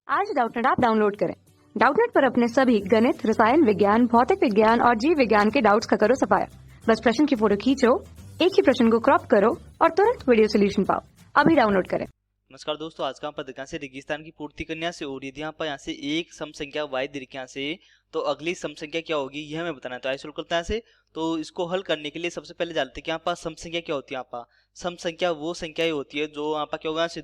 आज Doubtnut app download करें। Doubtnut पर अपने सभी गणित, रसायन विज्ञान, भौतिक विज्ञान और जीव विज्ञान के डाउट्स का करो सफाया। बस प्रश्न की फोटो खींचो, एक ही प्रश्न को क्रॉप करो और तुरंत वीडियो सोल्यूशन पाओ। अभी डाउनलोड करें। नमस्कार दोस्तों, आज का हम पद्धति से रेगिस्तान की पूर्ति करने से और यदि यहाँ पर यहाँ से एक सम संख्या y दीर्घ से तो अगली सम संख्या क्या होगी यह हमें बताना है। तो आइए शुरू करते हैं से। तो इसको हल करने के लिए सबसे पहले जानते हैं कि यहाँ पर सम संख्या क्या होती है। यहाँ पर सम संख्या वो संख्या होती है जो यहाँ पर क्या होगा, यहाँ से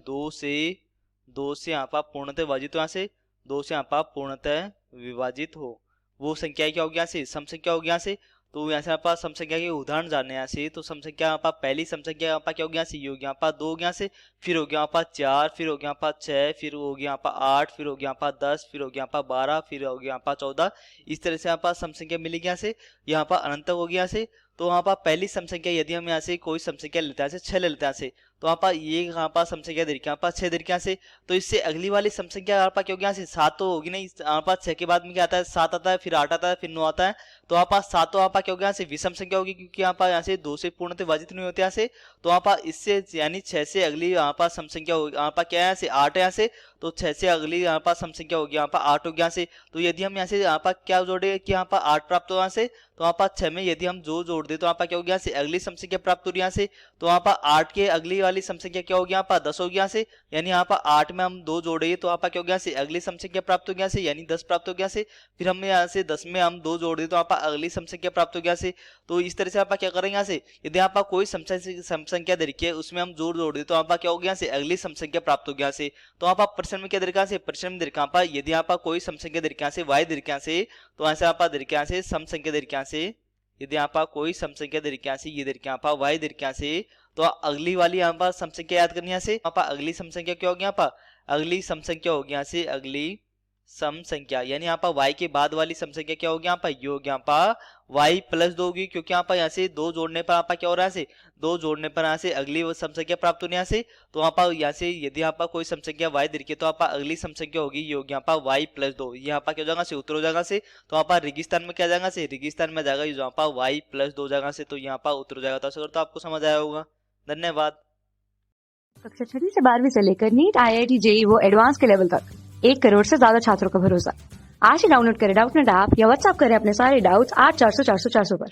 दो से यहाँ पर पूर्णतः विभाजित हो, यहाँ से दो से यहाँ पर पूर्णतः विभाजित हो, वो संख्या क्या होगी, यहाँ से सम संख्या होगी। यहाँ से तो यहाँ से आप सम संख्या के उदाहरण जानने यहाँ से। तो सम संख्या यहाँ पर पहली सम संख्या यहाँ पर क्या होगी, यहाँ से ये हो गया यहाँ पर 2 हो गया, यहाँ से फिर हो गया यहाँ पर 4, फिर हो गया यहाँ पर 6, फिर हो गया यहाँ पर 8, फिर हो गया यहाँ पर 10, फिर हो गया यहाँ पर 12, फिर हो गया यहाँ पर 14। इस तरह से यहाँ पर सम संख्या मिलेगी यहाँ से, यहाँ पर अनंत हो गया यहाँ से। तो वहाँ पर पहली सम संख्या यदि हम यहाँ से कोई सम संख्या लेते हैं, 6 ले लेते हैं से, तो वहाँ पर ये यहाँ पर सम संख्या दे रखी है, यहाँ पर 6 दे रखी है से। तो इससे अगली वाली सम संख्या यहाँ पर क्या होगी, यहाँ से 7 तो होगी नहीं, यहाँ पर 6 के बाद में क्या आता है, 7 आता है, फिर 8 आता है, फिर 9 आता है। तो वहाँ पर 7 तो यहाँ पर क्या होगा, यहाँ से विषम संख्या होगी, क्योंकि यहाँ पर यहाँ से 2 से पूर्णतः विभाजित नहीं होते यहाँ से। तो वहाँ पर इससे यानी 6 से अगली यहाँ पर सम संख्या होगी, यहाँ पर क्या है, यहाँ से 8 है यहाँ से। तो 6 से अगली यहाँ पर सम संख्या होगी, यहाँ पर 8 हो गया यहाँ से। तो यदि हम यहाँ से यहाँ पर क्या जोड़े कि यहाँ पर 8 प्राप्त हो यहाँ से, तो वहाँ पर 6 में यदि हम जो जोड़ दे तो यहाँ पर क्या हो गया, यहाँ से अगली सम संख्या प्राप्त हो रही है यहाँ से। तो वहाँ पर 8 के अगली वाली सम संख्या क्या होगी, यहाँ पर 10 हो गया यहाँ से। यानी यहाँ पर 8 में हम 2 जोड़े तो यहाँ पर क्या हो गया, यहाँ से अगली सम संख्या प्राप्त हो गया से, यानी 10 प्राप्त हो गया से। फिर हम यहाँ से 10 में हम 2 जोड़ दे तो यहाँ पर अगली सम संख्या प्राप्त हो गया से। तो इस तरह से आप क्या करेंगे, यहाँ से यदि यहाँ पर कोई सम संख्या दे रखी है उसमें हम जोड़ दे तो यहाँ पर क्या हो गया, यहाँ से अगली सम संख्या प्राप्त हो गया से। तो यहाँ पर प्रश्न में क्या दे रखा है, प्रश्न में दे रखा है यदि यहाँ पर कोई सम संख्या दे रखी है से y दे रखी है से, तो यहाँ से यहाँ पर दे रखी है से सम संख्या दे रखी है से। यदि यहाँ पर कोई सम संख्या दे रखी है से, ये दे रखी है यहाँ पर y दे रखी है से, तो अगली वाली यहाँ पर सम संख्या याद करनी है से। यहाँ पर अगली सम संख्या क्या होगी, यहाँ पर अगली सम संख्या होगी यहाँ से अगली सम संख्या, यानी यहाँ पर y के बाद वाली सम संख्या क्या होगी, यहाँ पर ये होगी यहाँ पर y प्लस 2 होगी, क्योंकि यहाँ पर यहाँ से 2 जोड़ने पर यहाँ पर क्या हो रहा है, 2 जोड़ने पर यहाँ से अगली सम संख्या प्राप्त होने यहाँ से। तो वहाँ पर यहाँ से यदि यहाँ पर कोई सम संख्या y दे रखी है तो यहाँ पर अगली सम संख्या होगी ये होगी यहाँ पर y प्लस 2, यहाँ पर क्या हो जाएगा से उत्तर हो जाएगा से। तो वहाँ पर रेगिस्तान में क्या जाएगा से, रेगिस्तान में जाएगा यहाँ पर y प्लस 2 जाएगा से, तो यहाँ पर उत्तर हो जाएगा। तो अगर तो आपको समझ आया होगा। धन्यवाद। कक्षा 6 से 12वीं से लेकर नीट, IIT, JEE वो एडवांस के लेवल तक 1 करोड़ से ज्यादा छात्रों का भरोसा। आज ही डाउनलोड करें डाउटनेट ऐप या व्हाट्सएप करें अपने सारे डाउट्स 8400 400 400 पर।